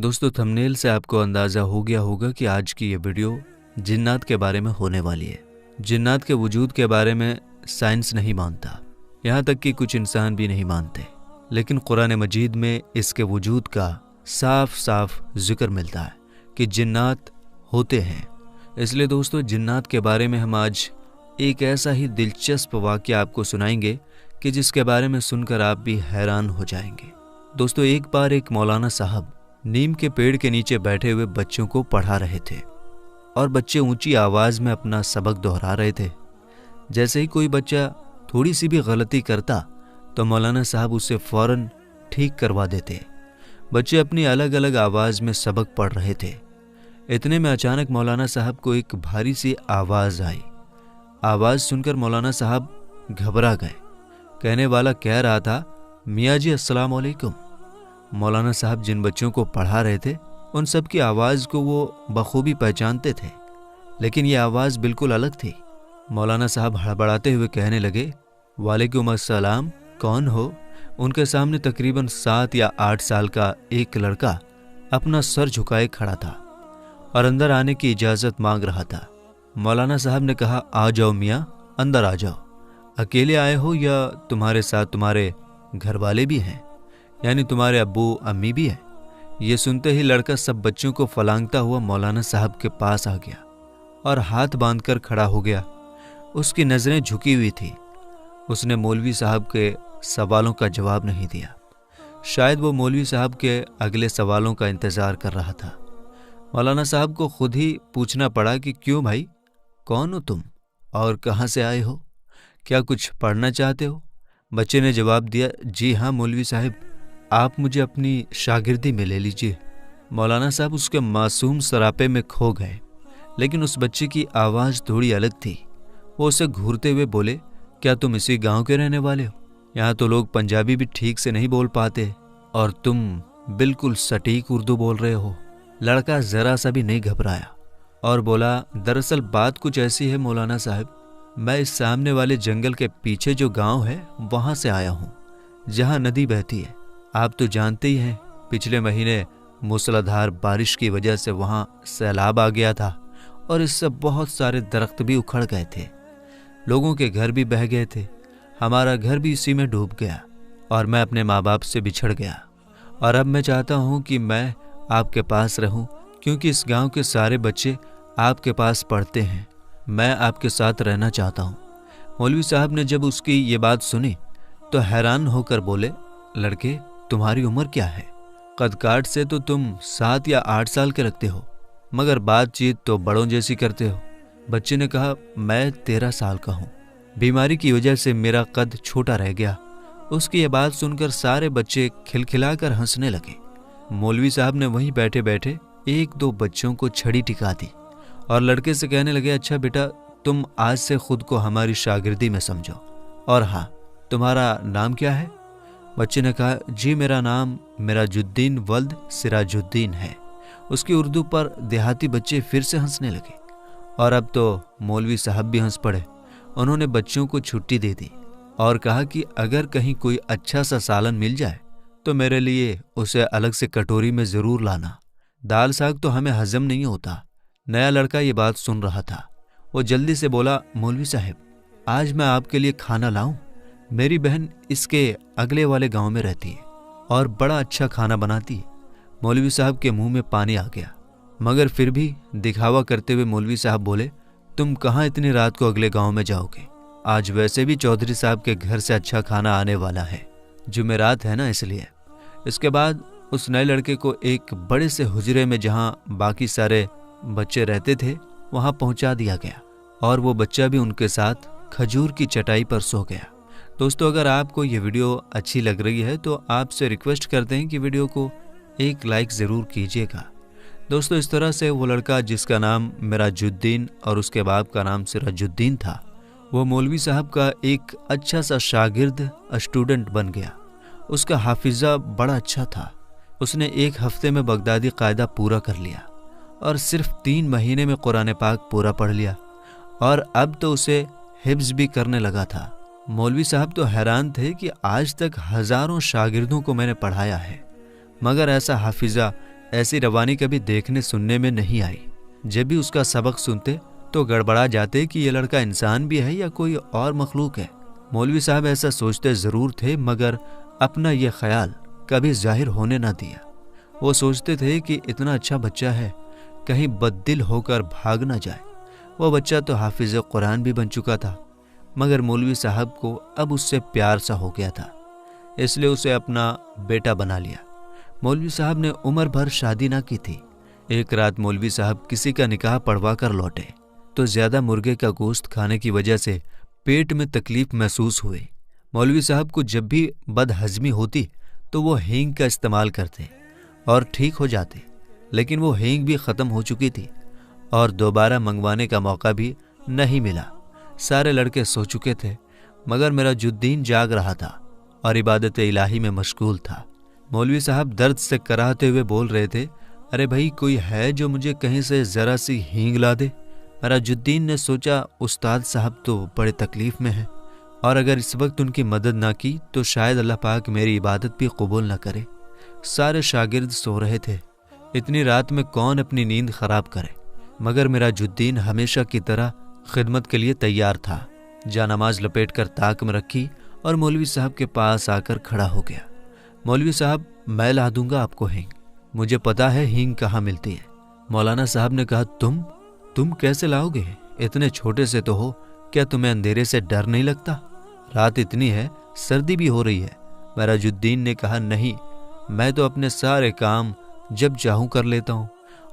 दोस्तों, थंबनेल से आपको अंदाज़ा हो गया होगा कि आज की ये वीडियो जिन्नात के बारे में होने वाली है। जिन्नात के वजूद के बारे में साइंस नहीं मानता, यहाँ तक कि कुछ इंसान भी नहीं मानते, लेकिन कुरान मजीद में इसके वजूद का साफ साफ जिक्र मिलता है कि जिन्नात होते हैं। इसलिए दोस्तों, जिन्नात के बारे में हम आज एक ऐसा ही दिलचस्प वाक़या आपको सुनाएंगे कि जिसके बारे में सुनकर आप भी हैरान हो जाएंगे। दोस्तों, एक बार एक मौलाना साहब नीम के पेड़ के नीचे बैठे हुए बच्चों को पढ़ा रहे थे और बच्चे ऊंची आवाज में अपना सबक दोहरा रहे थे। जैसे ही कोई बच्चा थोड़ी सी भी गलती करता तो मौलाना साहब उसे फौरन ठीक करवा देते। बच्चे अपनी अलग अलग आवाज में सबक पढ़ रहे थे। इतने में अचानक मौलाना साहब को एक भारी सी आवाज आई। आवाज सुनकर मौलाना साहब घबरा गए। कहने वाला कह रहा था, मियाँ जी अस्सलाम वालेकुम। मौलाना साहब जिन बच्चों को पढ़ा रहे थे उन सब की आवाज़ को वो बखूबी पहचानते थे, लेकिन ये आवाज़ बिल्कुल अलग थी। मौलाना साहब हड़बड़ाते हुए कहने लगे, वालेकुम अस्सलाम, कौन हो? उनके सामने तकरीबन 7 या 8 साल का एक लड़का अपना सर झुकाए खड़ा था और अंदर आने की इजाज़त मांग रहा था। मौलाना साहब ने कहा, आ जाओ मियाँ, अंदर आ जाओ। अकेले आए हो या तुम्हारे साथ तुम्हारे घर वाले भी हैं, यानी तुम्हारे अब्बू अम्मी भी हैं? ये सुनते ही लड़का सब बच्चों को फलांगता हुआ मौलाना साहब के पास आ गया और हाथ बांधकर खड़ा हो गया। उसकी नज़रें झुकी हुई थी। उसने मौलवी साहब के सवालों का जवाब नहीं दिया। शायद वो मौलवी साहब के अगले सवालों का इंतज़ार कर रहा था। मौलाना साहब को खुद ही पूछना पड़ा कि क्यों भाई, कौन हो तुम और कहाँ से आए हो? क्या कुछ पढ़ना चाहते हो? बच्चे ने जवाब दिया, जी हाँ मौलवी साहब, आप मुझे अपनी शागिर्दी में ले लीजिए। मौलाना साहब उसके मासूम सरापे में खो गए, लेकिन उस बच्चे की आवाज़ थोड़ी अलग थी। वो उसे घूरते हुए बोले, क्या तुम इसी गांव के रहने वाले हो? यहाँ तो लोग पंजाबी भी ठीक से नहीं बोल पाते और तुम बिल्कुल सटीक उर्दू बोल रहे हो। लड़का ज़रा सा भी नहीं घबराया और बोला, दरअसल बात कुछ ऐसी है मौलाना साहब, मैं इस सामने वाले जंगल के पीछे जो गाँव है वहाँ से आया हूँ, जहाँ नदी बहती है। आप तो जानते ही हैं, पिछले महीने मूसलाधार बारिश की वजह से वहाँ सैलाब आ गया था और इससे बहुत सारे दरख्त भी उखड़ गए थे। लोगों के घर भी बह गए थे। हमारा घर भी इसी में डूब गया और मैं अपने माँ बाप से बिछड़ गया। और अब मैं चाहता हूँ कि मैं आपके पास रहूँ, क्योंकि इस गांव के सारे बच्चे आपके पास पढ़ते हैं। मैं आपके साथ रहना चाहता हूँ। मौलवी साहब ने जब उसकी ये बात सुनी तो हैरान होकर बोले, लड़के तुम्हारी उम्र क्या है? कद काट से तो तुम 7 या 8 साल के लगते हो, मगर बातचीत तो बड़ों जैसी करते हो। बच्चे ने कहा, मैं 13 साल का हूँ। बीमारी की वजह से मेरा कद छोटा रह गया। उसकी ये बात सुनकर सारे बच्चे खिलखिलाकर हंसने लगे। मौलवी साहब ने वहीं बैठे बैठे 1-2 बच्चों को छड़ी टिका दी और लड़के से कहने लगे, अच्छा बेटा, तुम आज से खुद को हमारी शागिर्दी में समझो। और हाँ, तुम्हारा नाम क्या है? बच्चे ने कहा, जी मेरा नाम मिराजुद्दीन वल्द सिराजुद्दीन है। उसकी उर्दू पर देहाती बच्चे फिर से हंसने लगे और अब तो मौलवी साहब भी हंस पड़े। उन्होंने बच्चों को छुट्टी दे दी और कहा कि अगर कहीं कोई अच्छा सा सालन मिल जाए तो मेरे लिए उसे अलग से कटोरी में ज़रूर लाना। दाल साग तो हमें हजम नहीं होता। नया लड़का ये बात सुन रहा था। वो जल्दी से बोला, मौलवी साहब, आज मैं आपके लिए खाना लाऊं? मेरी बहन इसके अगले वाले गांव में रहती है और बड़ा अच्छा खाना बनाती है। मौलवी साहब के मुंह में पानी आ गया, मगर फिर भी दिखावा करते हुए मौलवी साहब बोले, तुम कहाँ इतनी रात को अगले गांव में जाओगे? आज वैसे भी चौधरी साहब के घर से अच्छा खाना आने वाला है, जुमेरात है ना, इसलिए। इसके बाद उस नए लड़के को एक बड़े से हुजरे में जहाँ बाकी सारे बच्चे रहते थे वहाँ पहुँचा दिया गया और वो बच्चा भी उनके साथ खजूर की चटाई पर सो गया। दोस्तों, अगर आपको ये वीडियो अच्छी लग रही है तो आपसे रिक्वेस्ट करते हैं कि वीडियो को एक लाइक ज़रूर कीजिएगा। दोस्तों, इस तरह से वो लड़का जिसका नाम मिराजुद्दीन और उसके बाप का नाम सिराजुद्दीन था, वो मौलवी साहब का एक अच्छा सा शागिर्द स्टूडेंट बन गया। उसका हाफिज़ा बड़ा अच्छा था। उसने 1 हफ्ते में बगदादी कायदा पूरा कर लिया और सिर्फ 3 महीने में कुरान पाक पूरा पढ़ लिया और अब तो उसे हिफ्ज़ भी करने लगा था। मौलवी साहब तो हैरान थे कि आज तक हज़ारों शागिर्दों को मैंने पढ़ाया है, मगर ऐसा हाफिज़ा ऐसी रवानी कभी देखने सुनने में नहीं आई। जब भी उसका सबक सुनते तो गड़बड़ा जाते कि ये लड़का इंसान भी है या कोई और मखलूक है। मौलवी साहब ऐसा सोचते ज़रूर थे, मगर अपना ये ख्याल कभी जाहिर होने ना दिया। वो सोचते थे कि इतना अच्छा बच्चा है, कहीं बददिल होकर भाग ना जाए। वो बच्चा तो हाफिज़ कुरान भी बन चुका था, मगर मौलवी साहब को अब उससे प्यार सा हो गया था, इसलिए उसे अपना बेटा बना लिया। मौलवी साहब ने उम्र भर शादी ना की थी। एक रात मौलवी साहब किसी का निकाह पढ़वा कर लौटे तो ज़्यादा मुर्गे का गोश्त खाने की वजह से पेट में तकलीफ महसूस हुई। मौलवी साहब को जब भी बदहजमी होती तो वो हींग का इस्तेमाल करते और ठीक हो जाते, लेकिन वो हींग भी ख़त्म हो चुकी थी और दोबारा मंगवाने का मौका भी नहीं मिला। सारे लड़के सो चुके थे, मगर मेराजुद्दीन जाग रहा था और इबादत इलाही में मशगूल था। मौलवी साहब दर्द से कराहते हुए बोल रहे थे, अरे भाई, कोई है जो मुझे कहीं से ज़रा सी हींग ला दे। मेराजुद्दीन ने सोचा उस्ताद साहब तो बड़े तकलीफ़ में हैं और अगर इस वक्त उनकी मदद ना की तो शायद अल्लाह पाक मेरी इबादत भी कबूल ना करे। सारे शागिर्द सो रहे थे, इतनी रात में कौन अपनी नींद ख़राब करे, मगर मेराजुद्दीन हमेशा की तरह खिदमत के लिए तैयार था। जानमाज लपेट कर ताक में रखी और मौलवी साहब के पास आकर खड़ा हो गया। मौलवी साहब, मैं ला दूंगा आपको हींग, मुझे पता है हींग कहाँ मिलती है। मौलाना साहब ने कहा, तुम कैसे लाओगे? इतने छोटे से तो हो, क्या तुम्हें अंधेरे से डर नहीं लगता? रात इतनी है, सर्दी भी हो रही है। मेराजुद्दीन ने कहा, नहीं, मैं तो अपने सारे काम जब चाहूँ कर लेता हूँ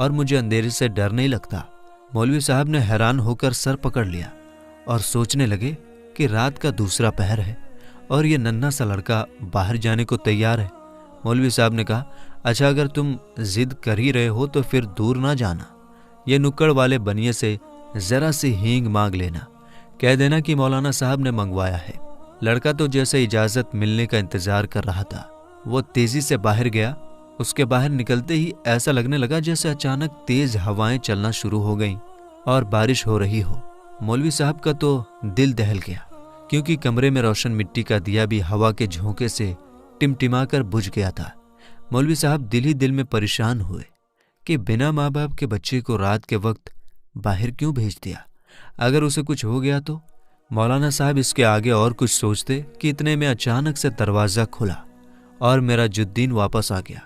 और मुझे अंधेरे से डर नहीं लगता। मौलवी साहब ने हैरान होकर सर पकड़ लिया और सोचने लगे कि रात का दूसरा पहर है और ये नन्हा सा लड़का बाहर जाने को तैयार है। मौलवी साहब ने कहा, अच्छा, अगर तुम जिद कर ही रहे हो तो फिर दूर ना जाना, ये नुक्कड़ वाले बनिए से ज़रा सी हींग मांग लेना, कह देना कि मौलाना साहब ने मंगवाया है। लड़का तो जैसे इजाज़त मिलने का इंतज़ार कर रहा था, वो तेज़ी से बाहर गया। उसके बाहर निकलते ही ऐसा लगने लगा जैसे अचानक तेज़ हवाएं चलना शुरू हो गईं और बारिश हो रही हो। मौलवी साहब का तो दिल दहल गया, क्योंकि कमरे में रोशन मिट्टी का दिया भी हवा के झोंके से टिमटिमा कर बुझ गया था। मौलवी साहब दिल ही दिल में परेशान हुए कि बिना माँ बाप के बच्चे को रात के वक्त बाहर क्यों भेज दिया। अगर उसे कुछ हो गया तो? मौलाना साहब इसके आगे और कुछ सोचते कि इतने में अचानक से दरवाज़ा खुला और मेराजुद्दीन वापस आ गया।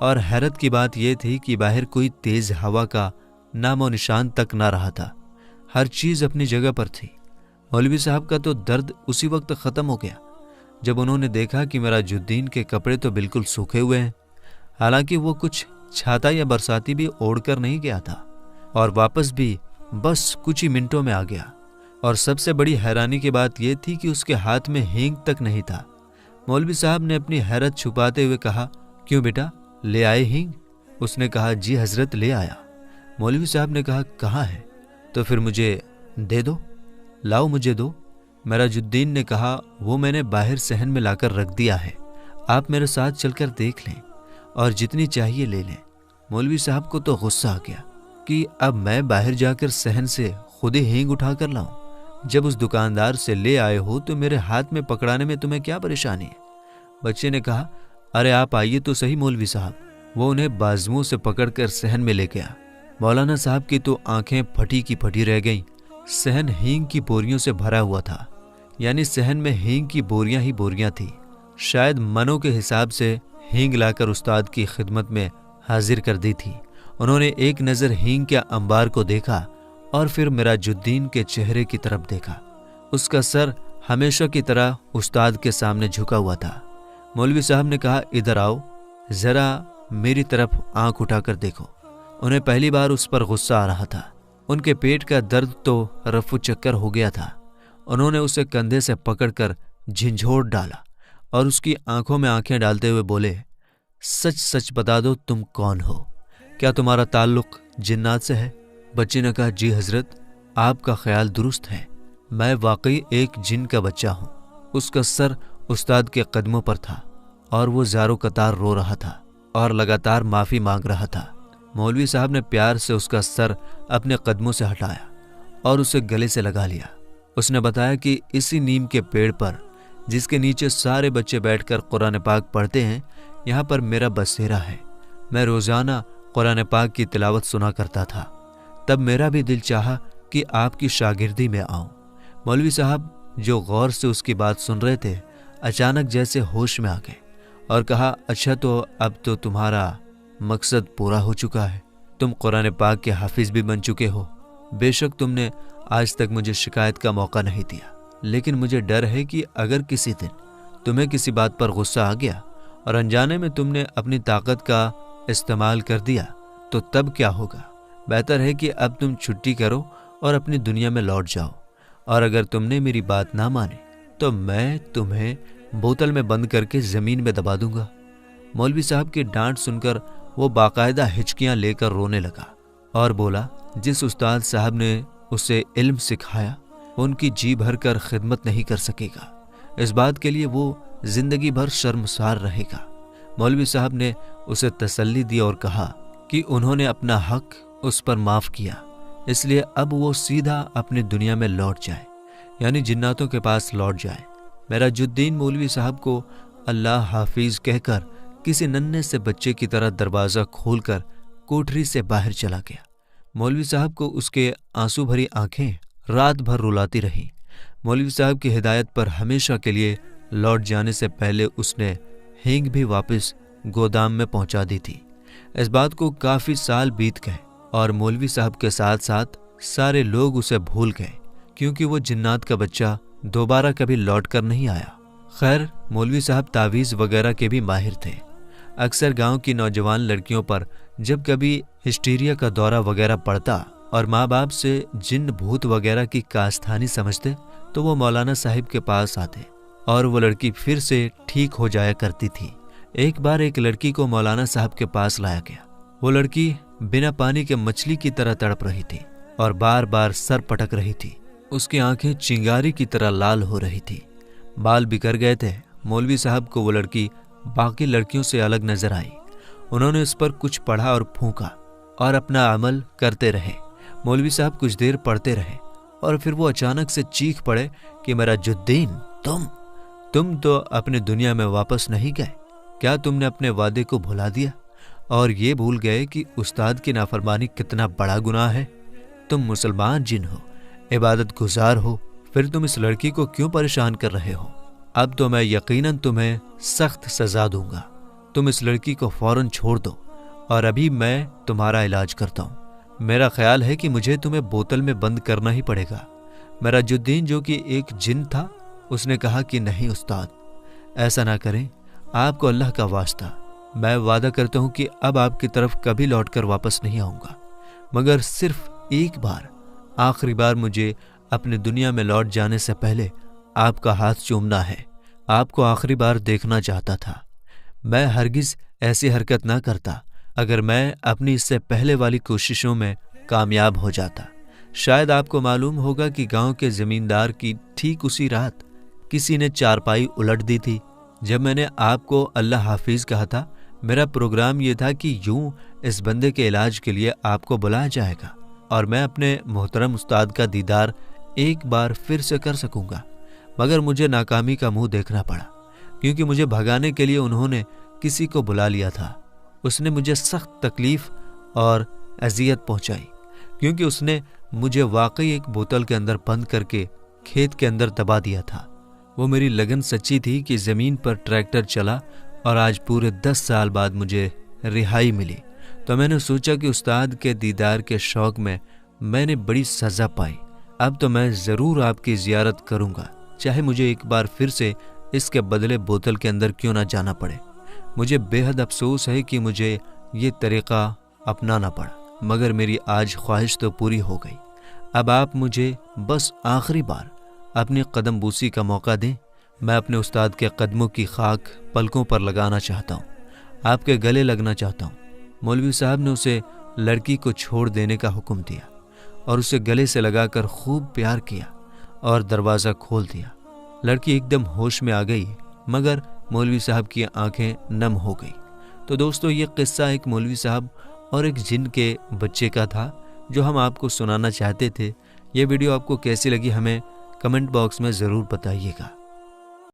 और हैरत की बात यह थी कि बाहर कोई तेज़ हवा का नामो निशान तक ना रहा था, हर चीज़ अपनी जगह पर थी। मौलवी साहब का तो दर्द उसी वक्त ख़त्म हो गया जब उन्होंने देखा कि मेराजुद्दीन के कपड़े तो बिल्कुल सूखे हुए हैं, हालांकि वो कुछ छाता या बरसाती भी ओढ़ कर नहीं गया था और वापस भी बस कुछ ही मिनटों में आ गया। और सबसे बड़ी हैरानी की बात यह थी कि उसके हाथ में हींग तक नहीं था। मौलवी साहब ने अपनी हैरत छुपाते हुए कहा, क्यों बेटा, ले आए हींग? उसने कहा, जी हजरत, ले आया। मौलवी साहब ने कहा, कहाँ है? तो फिर मुझे दे दो, लाओ मुझे दो। मेराजुद्दीन ने कहा, वो मैंने बाहर सहन में लाकर रख दिया है, आप मेरे साथ चलकर देख लें और जितनी चाहिए ले लें। मौलवी साहब को तो गुस्सा आ गया कि अब मैं बाहर जाकर सहन से खुद ही हींग उठा कर लाऊं। जब उस दुकानदार से ले आए हो तो मेरे हाथ में पकड़ाने में तुम्हें क्या परेशानी है? बच्चे ने कहा, अरे आप आइए तो सही मौलवी साहब। वो उन्हें बाजुओं से पकड़कर सहन में ले गया। मौलाना साहब की तो आंखें फटी की फटी रह गईं। सहन हींग की बोरियों से भरा हुआ था, यानी सहन में हींग की बोरियां ही बोरियां थी। शायद मनों के हिसाब से हींग लाकर उस्ताद की खिदमत में हाजिर कर दी थी। उन्होंने एक नज़र हींग के अंबार को देखा और फिर मेराजुद्दीन के चेहरे की तरफ देखा। उसका सर हमेशा की तरह उस्ताद के सामने झुका हुआ था। मौलवी साहब ने कहा, इधर आओ, ज़रा मेरी तरफ आंख उठाकर देखो। उन्हें पहली बार उस पर गुस्सा आ रहा था। उनके पेट का दर्द तो रफू चक्कर हो गया था। उन्होंने उसे कंधे से पकड़कर झिंझोड़ डाला और उसकी आंखों में आंखें डालते हुए बोले, सच सच बता दो, तुम कौन हो? क्या तुम्हारा ताल्लुक जिन्नात से है? बच्चे ने कहा, जी हजरत, आपका ख्याल दुरुस्त है, मैं वाकई एक जिन का बच्चा हूँ। उसका सर उस्ताद के कदमों पर था और वो ज़ारो कतार रो रहा था और लगातार माफ़ी मांग रहा था। मौलवी साहब ने प्यार से उसका सर अपने कदमों से हटाया और उसे गले से लगा लिया। उसने बताया कि इसी नीम के पेड़ पर, जिसके नीचे सारे बच्चे बैठकर कुरान पाक पढ़ते हैं, यहाँ पर मेरा बसेरा है। मैं रोज़ाना कुरान पाक की तिलावत सुना करता था। तब मेरा भी दिल चाहा कि आपकी शागिर्दी में आऊं। मौलवी साहब जो गौर से उसकी बात सुन रहे थे अचानक जैसे होश में आ गए और कहा, अच्छा तो अब तो तुम्हारा मकसद पूरा हो चुका है। तुम कुरान पाक के हाफिज भी बन चुके हो। बेशक तुमने आज तक मुझे शिकायत का मौका नहीं दिया, लेकिन मुझे डर है कि अगर किसी दिन तुम्हें किसी बात पर गुस्सा आ गया और अनजाने में तुमने अपनी ताकत का इस्तेमाल कर दिया तो तब क्या होगा। बेहतर है कि अब तुम छुट्टी करो और अपनी दुनिया में लौट जाओ, और अगर तुमने मेरी बात ना मानी तो मैं तुम्हें बोतल में बंद करके ज़मीन में दबा दूंगा। मौलवी साहब की डांट सुनकर वो बाकायदा हिचकियां लेकर रोने लगा और बोला, जिस उस्ताद साहब ने उसे इल्म सिखाया उनकी जी भर कर खिदमत नहीं कर सकेगा। इस बात के लिए वो जिंदगी भर शर्मसार रहेगा। मौलवी साहब ने उसे तसल्ली दी और कहा कि उन्होंने अपना हक उस पर माफ़ किया, इसलिए अब वो सीधा अपनी दुनिया में लौट जाए, यानी जिन्नातों के पास लौट जाए। मेराजुद्दीन मौलवी साहब को अल्लाह हाफिज कहकर किसी नन्हे से बच्चे की तरह दरवाज़ा खोलकर कोठरी से बाहर चला गया। मौलवी साहब को उसके आंसू भरी आंखें रात भर रुलाती रहीं। मौलवी साहब की हिदायत पर हमेशा के लिए लौट जाने से पहले उसने हींग भी वापस गोदाम में पहुंचा दी थी। इस बात को काफ़ी साल बीत गए और मौलवी साहब के साथ साथ सारे लोग उसे भूल गए, क्योंकि वो जिन्नात का बच्चा दोबारा कभी लौट कर नहीं आया। खैर, मौलवी साहब तावीज़ वगैरह के भी माहिर थे। अक्सर गांव की नौजवान लड़कियों पर जब कभी हिस्टीरिया का दौरा वगैरह पड़ता और माँ बाप से जिन भूत वगैरह की कास्थानी समझते तो वो मौलाना साहिब के पास आते और वो लड़की फिर से ठीक हो जाया करती थी। एक बार एक लड़की को मौलाना साहब के पास लाया गया। वो लड़की बिना पानी के मछली की तरह तड़प रही थी और बार बार सर पटक रही थी। उसकी आंखें चिंगारी की तरह लाल हो रही थी, बाल बिखर गए थे। मौलवी साहब को वो लड़की बाकी लड़कियों से अलग नजर आई। उन्होंने उस पर कुछ पढ़ा और फूंका और अपना अमल करते रहे। मौलवी साहब कुछ देर पढ़ते रहे और फिर वो अचानक से चीख पड़े कि मेराजुद्दीन, तुम तो अपनी दुनिया में वापस नहीं गए। क्या तुमने अपने वादे को भुला दिया और ये भूल गए कि उस्ताद की नाफरमानी कितना बड़ा गुनाह है? तुम मुसलमान जिन हो, इबादत गुजार हो, फिर तुम इस लड़की को क्यों परेशान कर रहे हो? अब तो मैं यकीनन तुम्हें सख्त सजा दूंगा। तुम इस लड़की को फौरन छोड़ दो और अभी मैं तुम्हारा इलाज करता हूँ। मेरा ख्याल है कि मुझे तुम्हें बोतल में बंद करना ही पड़ेगा। मेराजुद्दीन, जो कि एक जिन था, उसने कहा कि नहीं उस्ताद, ऐसा ना करें, आपको अल्लाह का वास्ता। मैं वादा करता हूँ कि अब आपकी तरफ कभी लौटकर वापस नहीं आऊँगा, मगर सिर्फ एक बार, आखिरी बार मुझे अपनी दुनिया में लौट जाने से पहले आपका हाथ चूमना है। आपको आखिरी बार देखना चाहता था। मैं हरगिज ऐसी हरकत ना करता अगर मैं अपनी इससे पहले वाली कोशिशों में कामयाब हो जाता। शायद आपको मालूम होगा कि गांव के जमींदार की ठीक उसी रात किसी ने चारपाई उलट दी थी। जब मैंने आपको अल्लाह हाफिज कहा था, मेरा प्रोग्राम ये था कि यूं इस बंदे के इलाज के लिए आपको बुलाया जाएगा और मैं अपने मोहतरम उस्ताद का दीदार एक बार फिर से कर सकूंगा। मगर मुझे नाकामी का मुंह देखना पड़ा, क्योंकि मुझे भगाने के लिए उन्होंने किसी को बुला लिया था। उसने मुझे सख्त तकलीफ और अजियत पहुंचाई, क्योंकि उसने मुझे वाकई एक बोतल के अंदर बंद करके खेत के अंदर दबा दिया था। वो मेरी लगन सच्ची थी कि ज़मीन पर ट्रैक्टर चला और आज पूरे 10 साल बाद मुझे रिहाई मिली। तो मैंने सोचा कि उस्ताद के दीदार के शौक़ में मैंने बड़ी सज़ा पाई। अब तो मैं ज़रूर आपकी ज़ियारत करूँगा, चाहे मुझे एक बार फिर से इसके बदले बोतल के अंदर क्यों ना जाना पड़े। मुझे बेहद अफसोस है कि मुझे ये तरीक़ा अपनाना पड़ा, मगर मेरी आज ख्वाहिश तो पूरी हो गई। अब आप मुझे बस आखिरी बार अपनी कदम बूसी का मौका दें। मैं अपने उस्ताद के कदमों की खाक पलकों पर लगाना चाहता हूँ, आपके गले लगना चाहता हूँ। मौलवी साहब ने उसे लड़की को छोड़ देने का हुक्म दिया और उसे गले से लगाकर खूब प्यार किया और दरवाज़ा खोल दिया। लड़की एकदम होश में आ गई, मगर मौलवी साहब की आंखें नम हो गई। तो दोस्तों, ये किस्सा एक मौलवी साहब और एक जिन के बच्चे का था, जो हम आपको सुनाना चाहते थे। ये वीडियो आपको कैसी लगी हमें कमेंट बॉक्स में ज़रूर बताइएगा।